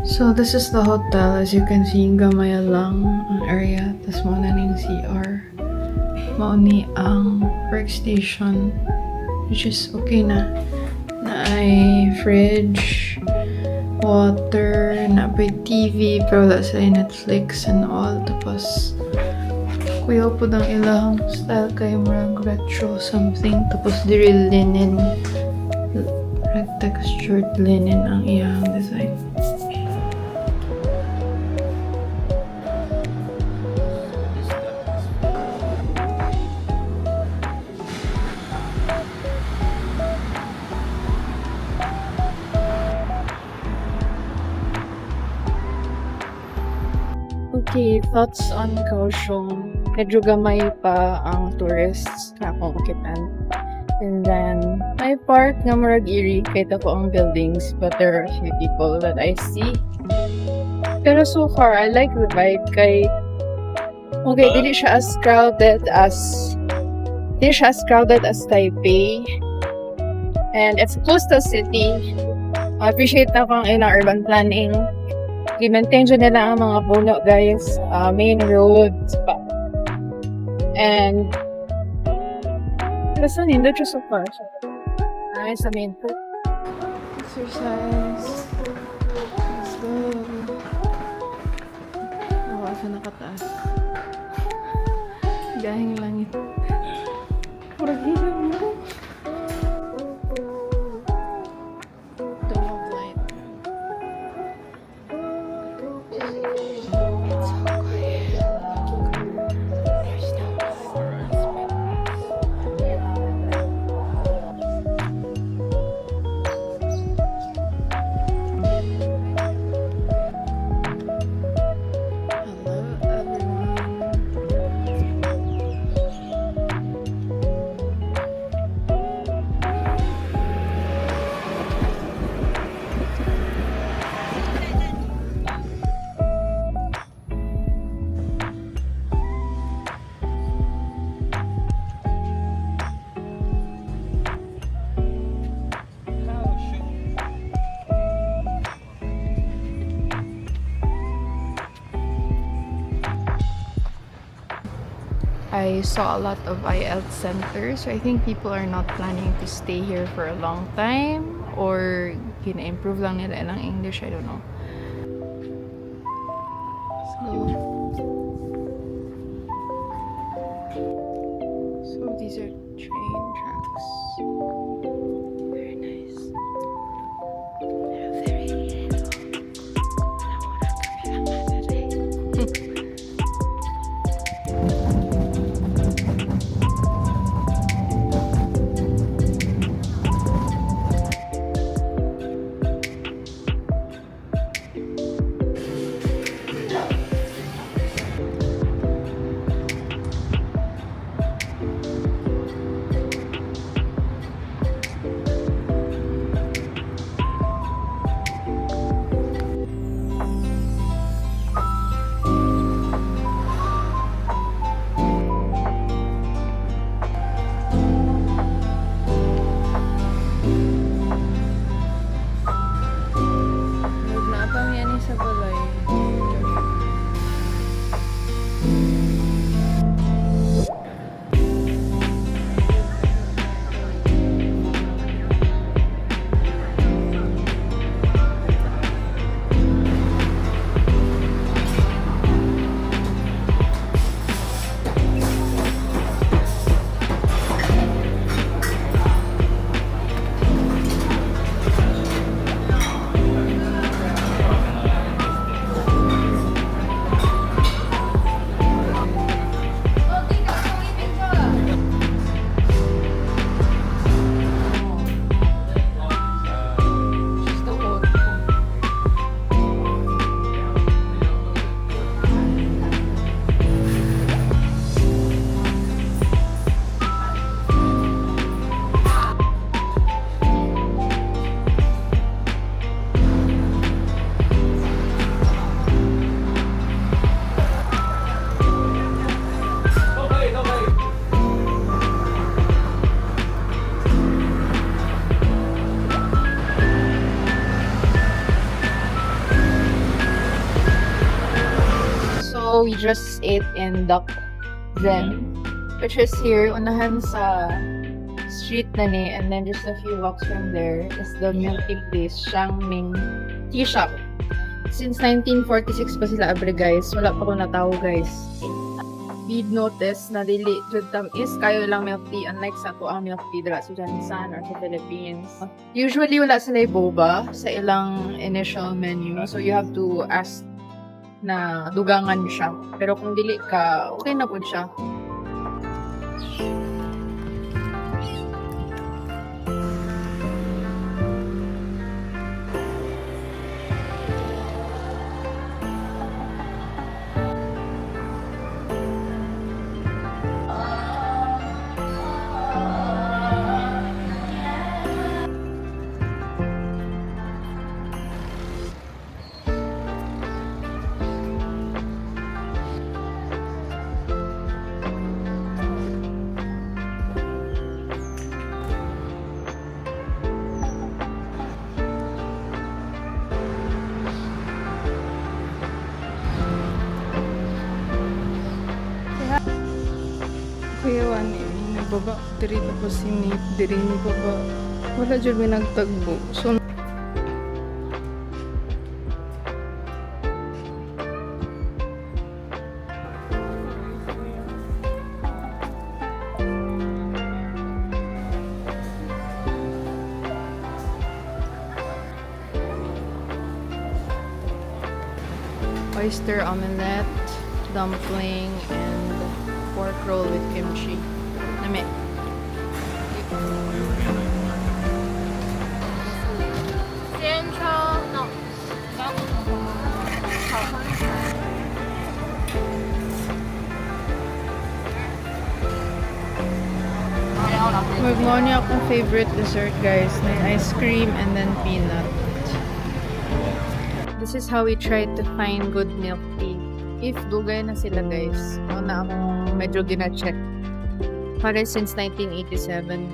So this is the hotel. As you can see, gamay lang ang area. Tas mo na ning CR. Mao ni ang workstation, which is okay na. Na ay fridge, water, na may TV, pero wala sa Netflix and all. Tapos kuya po ang ilang style kay murag retro something. Tapos diri linen, textured linen ang iyang design. Okay, thoughts on Kaohsiung. Medyo gamay pa ang tourists na akong kitan. And then, may part nga murag iri kahit ako ang buildings, but there are a few people that I see. Pero so far, I like the vibe kay okay, dili siya as crowded as Taipei. And it's close to the city. I appreciate na ko ang ilang urban planning. I-maintain dyan nila ang mga puno, guys. Main roads pa. And basta nindot siya so far. Ay, sa main road. Exercise. Let's go. Nawasa nakataas. Gahing langit. Murag hilang mo. Dome of light. I saw a lot of IELTS centers, so I think people are not planning to stay here for a long time or gina-improve lang nila ilang English, I don't know. So these are train tracks. Very nice. Pero very little. So we just ate in Duck Zen, which is here, unahan sa street na ni, and then just a few walks from there is the milk tea place, Xiangming Tea Shop. Since 1946 pa sila abre guys, wala pa ko natawo guys. We'd notice na dili jud tam is kayo lang milk tea, unlike sa tuang milk tea dira sa Jansan or sa Philippines. Usually wala sila boba sa ilang initial menu, so you have to ask na dugangan siya. Pero kung dili ka, okay na po siya. Kuya Wani, nagbaba diri tapos sinip diri ni baba. Wala jud may nagtagbo. So oyster omelette, dumpling, and pork roll with kimchi. Nami. Central, no. Magmao niya akong favorite dessert guys, na ice cream and then peanut. This is how we try to find good milk tea. If dugay na sila guys, na akong medyo gina-check. Para since 1987.